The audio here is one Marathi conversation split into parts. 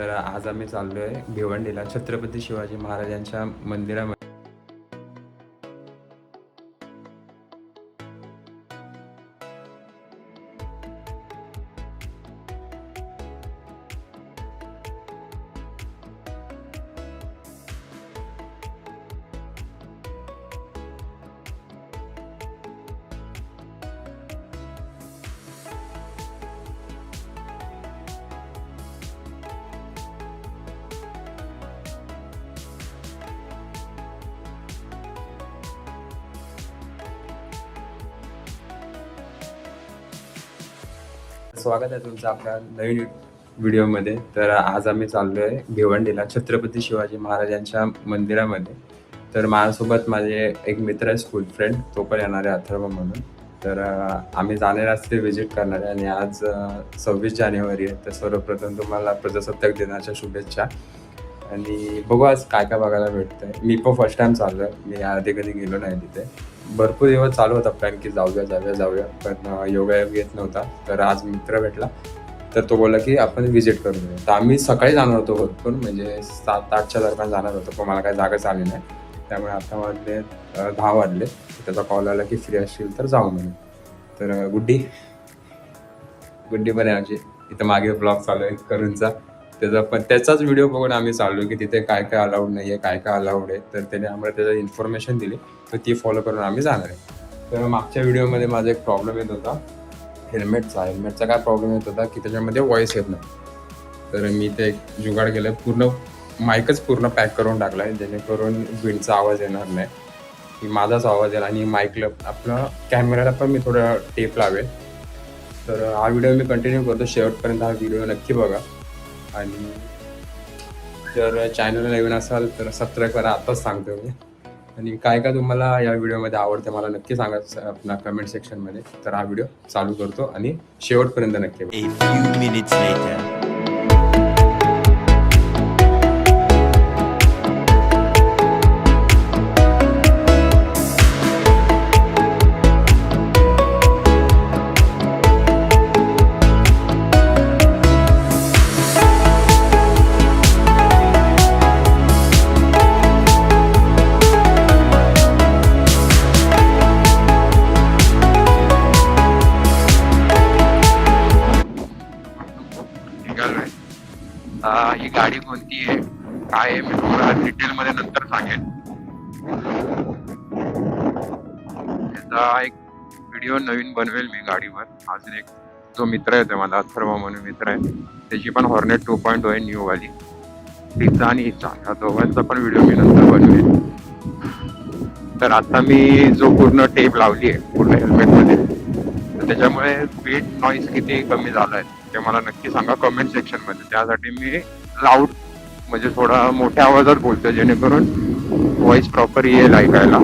तर आज आम्ही चाललोय भिवंडीला छत्रपती शिवाजी महाराजांच्या मंदिरामध्ये. स्वागत आहे तुमचं आपल्या नवीन व्हिडिओमध्ये. तर आज आम्ही चाललोय भिवंडीला छत्रपती शिवाजी महाराजांच्या मंदिरामध्ये. तर माझ्यासोबत माझे एक मित्र आहे, स्कूल फ्रेंड, तो पण येणार आहे, अथर्व म्हणून. तर आम्ही जाणार असते व्हिजिट करणार आहे. आणि आज 26 जानेवारी आहे. तर सर्वप्रथम तुम्हाला प्रजासत्ताक दिनाच्या शुभेच्छा. आणि बघू आज काय काय बघायला भेटतंय. मी पण फर्स्ट टाइम चाललोय, मी आधी कधी गेलो नाही तिथे. भरपूर दिवस चालू होता प्लॅन की जाऊया, पण योगायोग येत नव्हता. तर आज मित्र भेटला, तर तो बोलला की आपण व्हिजिट करूया. तर आम्ही सकाळी जाणार होतो, भरपूर म्हणजे 7-8च्या दरम्यान जाणार होतो, पण मला काही जागाच आली नाही. त्यामुळे आता वाजले 10 वाजले. त्याचा कॉल आला की फ्री असशील तर जाऊ म्हणून. तर गुड्डी पण आहे आमची. इथं मागे ब्लॉग चालू आहे करूनचा. त्याचाच व्हिडिओ बघून आम्ही चाललो की तिथे काय काय अलाउड नाही आहे, काय काय अलाउड आहे. तर त्याने आम्हाला त्याचं इन्फॉर्मेशन दिली, तर ती फॉलो करून आम्ही जाणार आहे. तर मागच्या व्हिडिओमध्ये माझा एक प्रॉब्लेम येत होता हेल्मेटचा काय प्रॉब्लेम येत होता की त्याच्यामध्ये व्हॉइस येत नाही. तर मी ते एक जुगाड केलं, पूर्ण माईकच पूर्ण पॅक करून टाकला आहे, जेणेकरून विंडचा आवाज येणार नाही, की माझाच आवाज येईल. आणि माईकला आपलं कॅमेऱ्याला पण मी थोडं टेप लावेल. तर हा व्हिडिओ मी कंटिन्यू करतो, शेवटपर्यंत हा व्हिडिओ नक्की बघा. आणि जर चॅनलला नवीन असाल तर सबस्क्राईब करा, आताच सांगतो मी. आणि काय काय तुम्हाला या व्हिडिओमध्ये आवडते मला नक्की सांगा आपल्या कमेंट सेक्शनमध्ये. तर हा व्हिडिओ चालू करतो आणि शेवटपर्यंत नक्की बघा. A few minutes later. ही गाडी कोणती आहे, काय आहे, मी तुम्हाला डिटेल मध्ये नंतर सांगेन. याचा एक व्हिडिओ नवीन बनवेल मी गाडीवर. अजून एक जो मित्र आहे, मला अथर्व म्हणून मित्र आहे, त्याची पण हॉर्नेट 2.0 आहे न्यू वाली. तिचा आणि हिचा ह्या दोघांचा पण व्हिडिओ मी नंतर बनवेल. तर आता मी जो पूर्ण टेप लावली आहे पूर्ण हेल्मेटमध्ये, तर त्याच्यामुळे स्पीड नॉईज किती कमी झाला आहे ते मला नक्की सांगा कमेंट सेक्शन मध्ये. त्यासाठी मी लाऊड म्हणजे थोडा मोठ्या आवाजात बोलतोय, जेणेकरून व्हॉइस प्रॉपर येईल ऐकायला.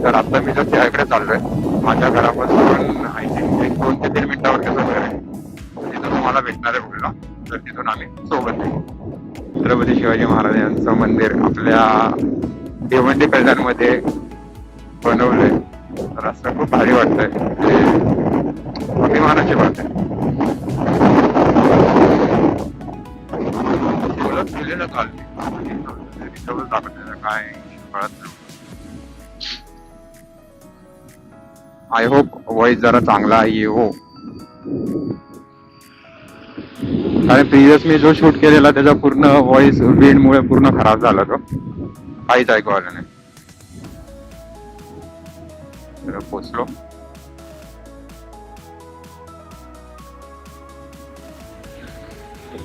तर आता मी जर त्याकडे चाललोय, माझ्या घरापासून आय थिंक 1-2 ते 3 मिनिटावरती घर आहे. तिथं तुम्हाला भेटणार आहे बघा. तर तिथून आम्ही सोबत आहे. छत्रपती शिवाजी महाराजांचं मंदिर आपल्या भिवंडी कल्याणमध्ये बनवलंय. तर असं खूप भारी वाटतंय, अभिमानाची बात आहे. बोलत गेलेलं काल काय कळत नाही. आय होप व्हॉइस जरा चांगला येऊ, कारण प्रिव्हियस मी जो शूट केलेला त्याचा पूर्ण व्हॉइस विंडमुळे पूर्ण खराब झाला, तो काहीच ऐकू आलं नाही. तर पोचलो.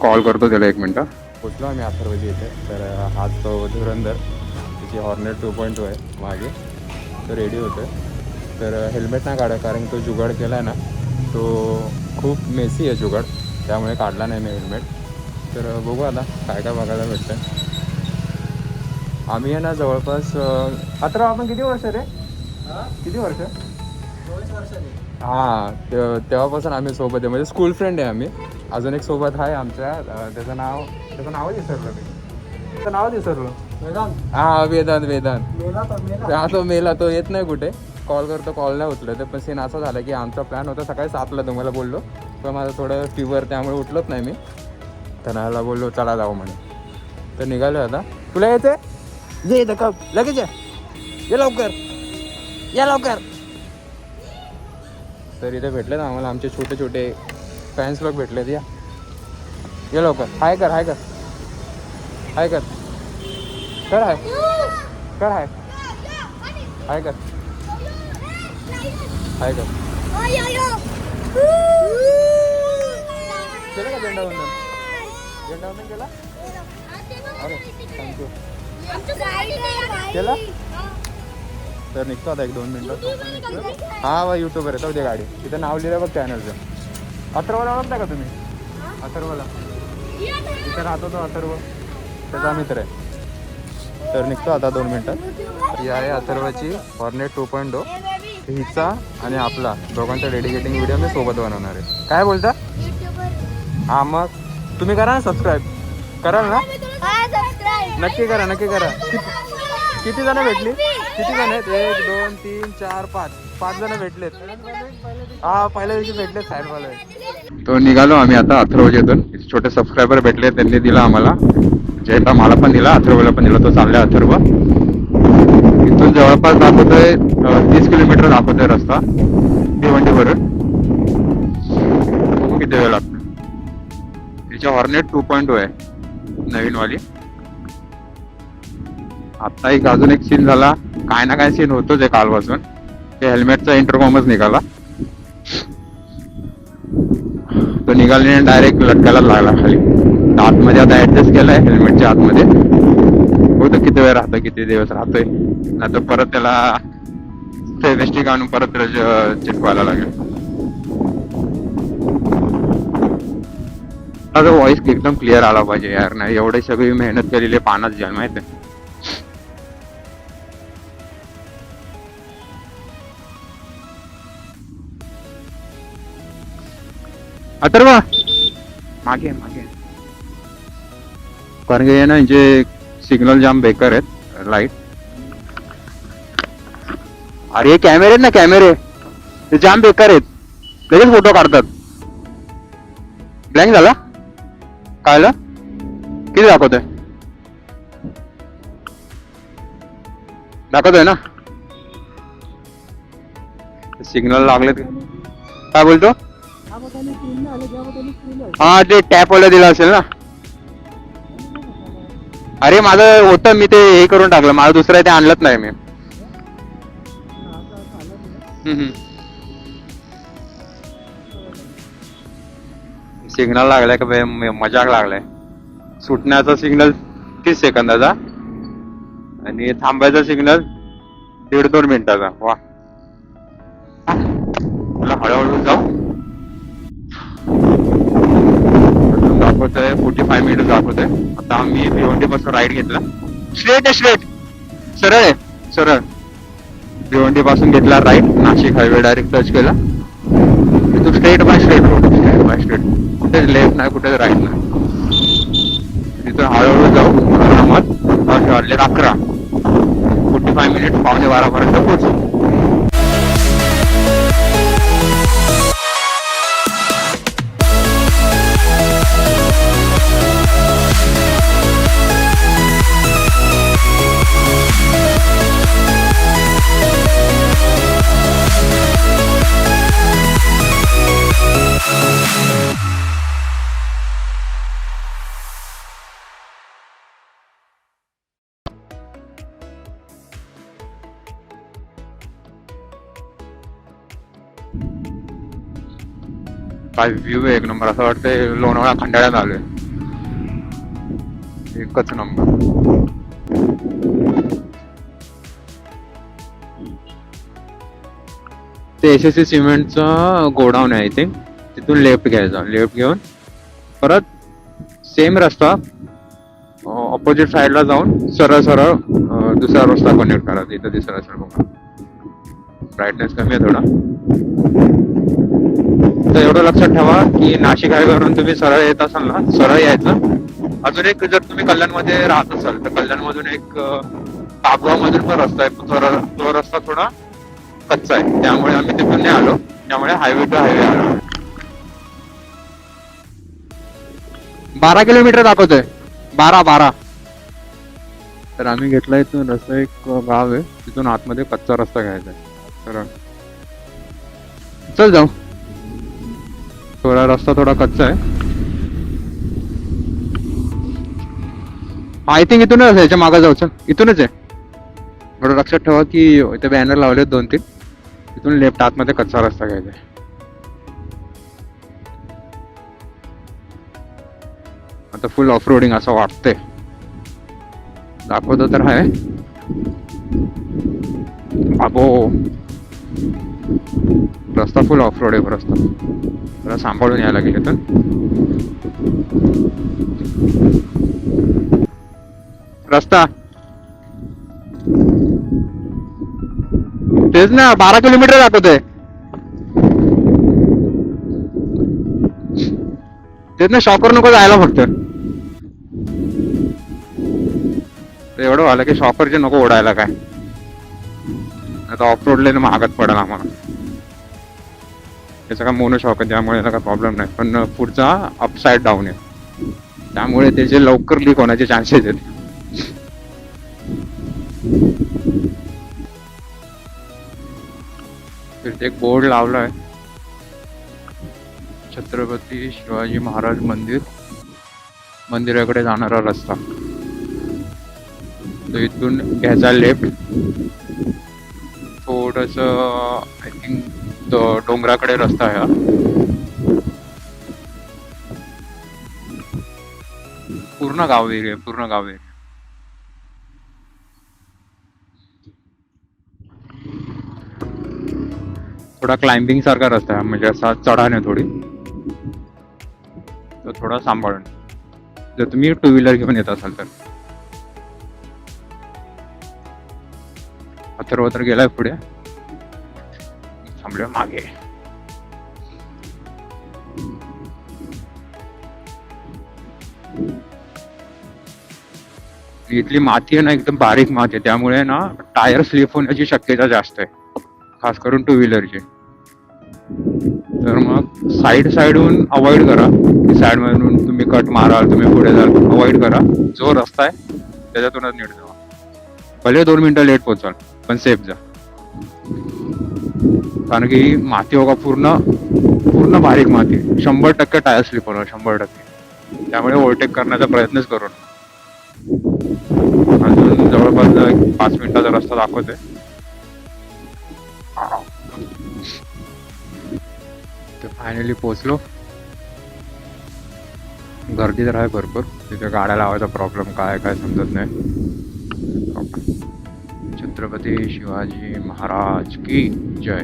कॉल करतो त्याला 1 मिनिट. पोचलो आम्ही अथर्वजी इथे. तर हाच तो धुरंधर, त्याची हॉर्नेट 2.0 आहे मागे, तो रेडी होतो. तर हेल्मेट नाही काढा, कारण तो जुगाड केला आहे ना, तो खूप मेसी आहे जुगाड, त्यामुळे काढला नाही मी हेल्मेट. तर बघू आता काय काय बघायला भेटतं. आम्ही आहे ना जवळपास अथर्व, आपण किती वर्ष रे? किती वर्ष? 24 वर्षांनी. हां, तेव्हापासून आम्ही सोबत आहे, म्हणजे स्कूल फ्रेंड आहे आम्ही. अजून एक सोबत आहे आमच्या, त्याचं नावच विसरलं मी. त्याचं नाव विसरलो. वेदांत. हां, वेदांत. मेला तो मेला, तो येत नाही कुठे. कॉल करतो, कॉल नाही उचलत. तर पण सीन असा झाला की आमचा प्लॅन होता सकाळी 7ला, तुम्हाला बोललो, पण माझं थोडं फीवर, त्यामुळे उठलोच नाही मी. तर ह्याला बोललो चला जाऊ म्हणे. तर निघालो आता. तुला यायचंय ये इथं कप लगेच ये लवकर या लवकर. तर इथे भेटले ना आम्हाला आमचे छोटे छोटे फॅन्स लोक भेटलेत. या ये लवकर. हाय कर हाय कर हाय कर कर हाय कर हाय हाय कर हाय कर. केलं का झेंडावंदन? झेंडावंदन केला? अरे थँक्यू. केला? तर निघतो आता 1-2 मिनटं. हा वा युट्यूबर आहे. ते गाडी तिथं नाव लिहिलं बघ चॅनलचं. अथर्वला ओळखता का तुम्ही? अथर्वला तिथे राहतो तो अथर्व, त्याचा मित्र आहे. तर निघतो आता 2 मिनटात. ही आहे अथर्वची हॉर्नेट 2.0. हिचा आणि आपला दोघांचा डेडिकेटिंग व्हिडिओ मी सोबत बनवणार आहे. काय बोलता? हा मग तुम्ही करा ना सबस्क्राईब. कराल ना? नक्की करा नक्की करा. किती जण भेटली? किती जण आहेत? 1 2 3 4 5 जण भेटलेत. हा पहिल्या दिवशी भेटलेत साईडवाले. तो निघालो आम्ही आता अथर्वच्यातून. छोटे सबस्क्रायबर भेटले, त्यांनी दिला आम्हाला. जयता मला पण दिला, अथर्वला पण दिला. तो चाललाय अथर्व. इथून जवळपास दाखवतोय 30 किलोमीटर दाखवतोय रस्ता भिवंडीवरून. किती वेळ लागतो. तिची हॉर्नेट 2.0 आहे नवीनवाली. आता एक अजून एक सीन झाला. काय ना काय सीन होतोच आहे कालपासून. ते हेल्मेटचा इंटरकॉमच निघाला. तो निघाले डायरेक्ट लटकायला लागला खाली. आतमध्ये आता ऍडजस्ट केलाय हेल्मेटच्या आतमध्ये. होतं किती वेळ राहतोय, किती दिवस राहतोय. नाही तर परत त्याला फेविस्टिक आणून परत चिटकवायला लागेल. माझा व्हॉइस एकदम क्लिअर आला पाहिजे यार. नाही एवढी सगळी मेहनत केलेली पानात जाल माहिती. अथर्व मागे मागे. कारण की ना जे सिग्नल जाम बेकार आहेत लाईट. अरे कॅमेरे आहेत ना, कॅमेरे ते जाम बेकार आहेत. लगेच फोटो काढतात. ब्लँक झाला कायला? किती दाखवतोय? दाखवतोय ना सिग्नल लागले. काय बोलतो? हा ते टॅप वाला दिला असेल ना. अरे माझं होतं, मी ते हे करून टाकलं. माझं दुसरं आहे ते आणलंच नाही मी. सिग्नल लागलाय का मजाक लागलाय. सुटण्याचा सिग्नल 30 सेकंदाचा आणि थांबायचा सिग्नल 1.5-2 मिनिटाचा. वा मला हळूहळू जाऊ. दाखवतोय 45 मिनिट दाखवतोय. आता आम्ही भिवंडी पासून राईड घेतला. स्ट्रेट आहे, स्ट्रेट सरळ आहे, सरळ. भिवंडी पासून घेतला right. Nashik highway direct touch केला. तू straight by straight road, straight by straight. कुठेच लेफ्ट नाही, कुठेच राईट नाही. तिथून हळूहळू जाऊ. आरामात वाजले 11. 45 मिनिट 11:15 पर्यंत पोहोचू. काय व्ह्यू आहे एक नंबर. असं वाटतंय लोणावळा खंडाळ्यात आलोय. एकच नंबर. ते SSC सिमेंटचं गोडाऊन आहे आय थिंक. तिथून लेफ्ट घ्यायचा. लेफ्ट घेऊन परत सेम रस्ता ऑपोजिट साइडला जाऊन सरळ सरळ दुसरा रस्ता कनेक्ट करायचा. इथं दिसत असेल बघा. ब्राईटनेस कमी आहे थोडा. तर एवढं लक्षात ठेवा की नाशिक हायवेवरून तुम्ही सरळ येत असाल ना, सरळ यायचं. अजून एक जर तुम्ही कल्याणमध्ये राहत असाल तर कल्याणमधून एक तापगाव मधून पण रस्ता आहे. तो रस्ता थोडा कच्चा आहे, त्यामुळे आम्ही तिथून नाही आलो. त्यामुळे हायवे टू हायवे आलो. 12 किलोमीटर दाखवतोय. 12. तर आम्ही घेतला इथून रस्ता, एक गाव आहे तिथून आतमध्ये कच्चा रस्ता घ्यायचा आहे. तर चल जाऊ. थोडा रस्ता थोडा कच्चा आहे. आय थिंक इथूनच आहे, याच्या मागे जाऊ. चल इथूनच आहे. थोडं लक्षात ठेवा की इथे बॅनर लावले 2-3. इथून लेफ्ट आतमध्ये कच्चा रस्ता घ्यायचा आहे. आता फुल ऑफ रोडिंग असं वाटतंय. दाखवतो तर आहे बाबो. रस्ता फुल ऑफ रोड आहे. रस्ता जरा सांभाळून यायला गेले तर. रस्ता तेच ना, 12 किलोमीटर दाखवतोय. तेच ना, शॉकर नको जायला फक्त. एवढं झालं की शॉकरचे नको ओढायला. काय आता ऑफ रोडला महागात पडेल आम्हाला. त्याचा काय मोनो शॉक आहे, त्यामुळे याला काय प्रॉब्लेम नाही. पण पुढचा अपसाईड डाऊन आहे, त्यामुळे त्याचे लवकर लीक होण्याचे चान्सेस आहेत. तिथे एक बोर्ड लावलाय, छत्रपती शिवाजी महाराज मंदिराकडे जाणारा रस्ता. तो इथून घ्यायचा लेफ्ट. थोडस आय थिंक डोंगराकडे रस्ता आहे हा. पूर्ण गाव एरिया. थोडा क्लाइम्बिंग सारखा रस्ता आहे, म्हणजे असा चढाण आहे थोडी. तर थोडा सांभाळून जर तुम्ही 2 व्हीलर घेऊन येत असाल तर. अथर्व तर गेलाय पुढे, थांबलोय मागे. इथली माती आहे ना, एकदम बारीक माती आहे, त्यामुळे ना टायर स्लिप होण्याची शक्यता जास्त आहे, खास करून 2 व्हीलरची. तर मग साईडहून अवॉइड करा, की साईड मधून तुम्ही कट माराल, तुम्ही पुढे जाल, अवॉइड करा. जो रस्ता आहे त्याच्यातूनच नीट जावा. भले 2 मिनिटं लेट पोहोचाल, पण सेफ जा. कारण की माती होगा पूर्ण बारीक माती. 100% टायर स्लिप होणार, 100%. त्यामुळे ओव्हरटेक करण्याचा प्रयत्नच करू नका. अजून जवळपास 5 मिनिटाचा रस्ता दाखवतोय. फायनली पोहोचलो. गर्दी तर आहे भरपूर. तिथे गाड्या लावायचा प्रॉब्लेम काय समजत नाही. छत्रपती शिवाजी महाराज की जय.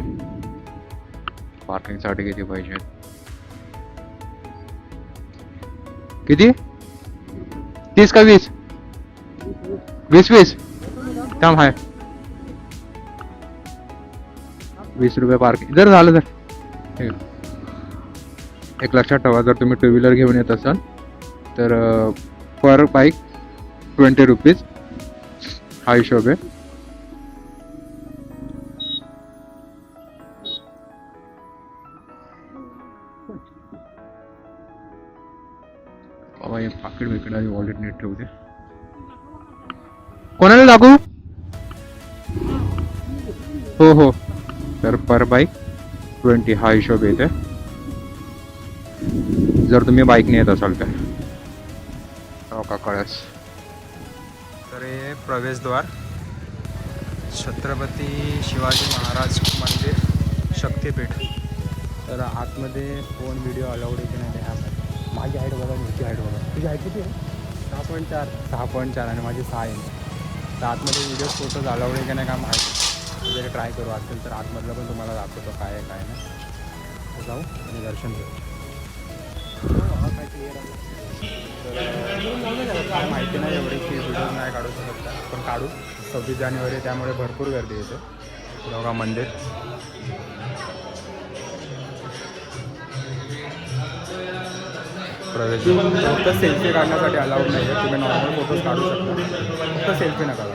पार्किंगसाठी किती पाहिजे? किती? 30 का 20? 20 थांब. आहे 20 रुपये पार्किंग. जर झालं तर एक लक्षात ठेवा, जर तुम्ही 2 व्हीलर घेऊन येत असाल तर पर बाईक 20 रुपीज हा हिशोब आहे. बाबा, एक पाकिट बिकिट आणि वॉलेट नीट ठेवू दे. कोणाला दाखवू? हो. तर पर बाईक 20 हा हिशोब येते, जर तुम्ही बाईकने येत असाल तर. हो का, कळस. तर हे प्रवेशद्वार छत्रपती शिवाजी महाराज मंदिर शक्तीपीठ. तर आतमध्ये फोन व्हिडिओ अलाउड आहे की नाही ह्यासाठी. माझी हाईट बघा, तुझी हाईट बघा. तुझी हाईट किती आहे? 6.4 आणि माझी 6 इंच. तर आतमध्ये व्हिडिओ फोटोज अलाउड आहे की नाही काय माहिती. जरी ट्राय करू असेल तर आतमधलं पण तुम्हाला दाखवतो काय आहे काय नाही. जाऊ आणि दर्शन घेऊ. माहिती नाही एवढी की व्हिडिओ नाही काढू शकत, पण काढू. 26 जानेवारी, त्यामुळे भरपूर गर्दी येते. बघा मंदिर. प्रवेश फक्त सेल्फी काढण्यासाठी अलाउड नाही आहे. तुम्ही नॉर्मल फोटोज काढू शकता, फक्त सेल्फी नका काढू.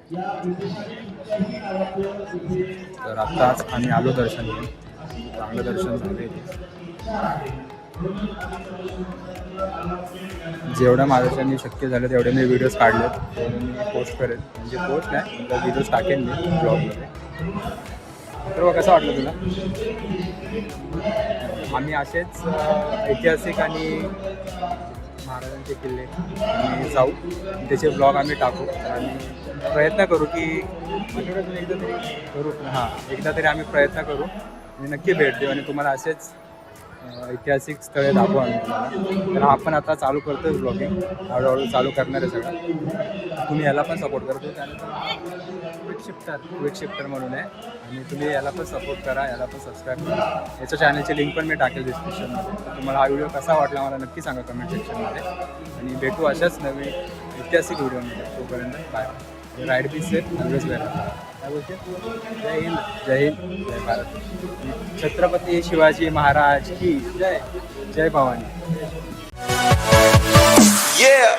तर आत्ताच आम्ही आलो दर्शन घेऊन, चांगलं दर्शन झालं इथे. जेवढं माझ्याच्याने शक्य झालं तेवढे मी व्हिडिओज काढलेत, तेवढे मी पोस्ट करेन, म्हणजे पोस्ट नाही तर व्हिडिओज टाकेन मी ब्लॉगमध्ये. तर कसं वाटलं तुला? आम्ही असेच ऐतिहासिक आणि महाराजांचे किल्ले आणि जाऊ, त्याचे ब्लॉग आम्ही टाकू आणि प्रयत्न करू की आठवड्यातून एकदा तरी करू. एकदा तरी आम्ही प्रयत्न करू आणि नक्की भेट देऊ आणि तुम्हाला असेच ऐतिहासिक स्थळे दाखवू आम्ही तुम्हाला. तर आपण आता चालू करतोय ब्लॉगिंग, हळूहळू चालू करणार आहे सगळं. तुम्ही याला पण सपोर्ट करतो, त्यानंतर क्विक शिफ्टर म्हणून आहे आणि तुम्ही याला पण सपोर्ट करा, याला पण सबस्क्राईब करा. याच्या चॅनलची लिंक पण मी टाकेल डिस्क्रिप्शनमध्ये. तर तुम्हाला हा व्हिडिओ कसा वाटला मला नक्की सांगा कमेंट सेक्शनमध्ये आणि भेटू अशाच नवीन ऐतिहासिक व्हिडिओमध्ये. तोपर्यंत bye. Ride be safe, always wear. काय बोलते? जय हिंद, जय हिंद, जय भारत. छत्रपती शिवाजी महाराज की जय. जय भवानी. Yeah.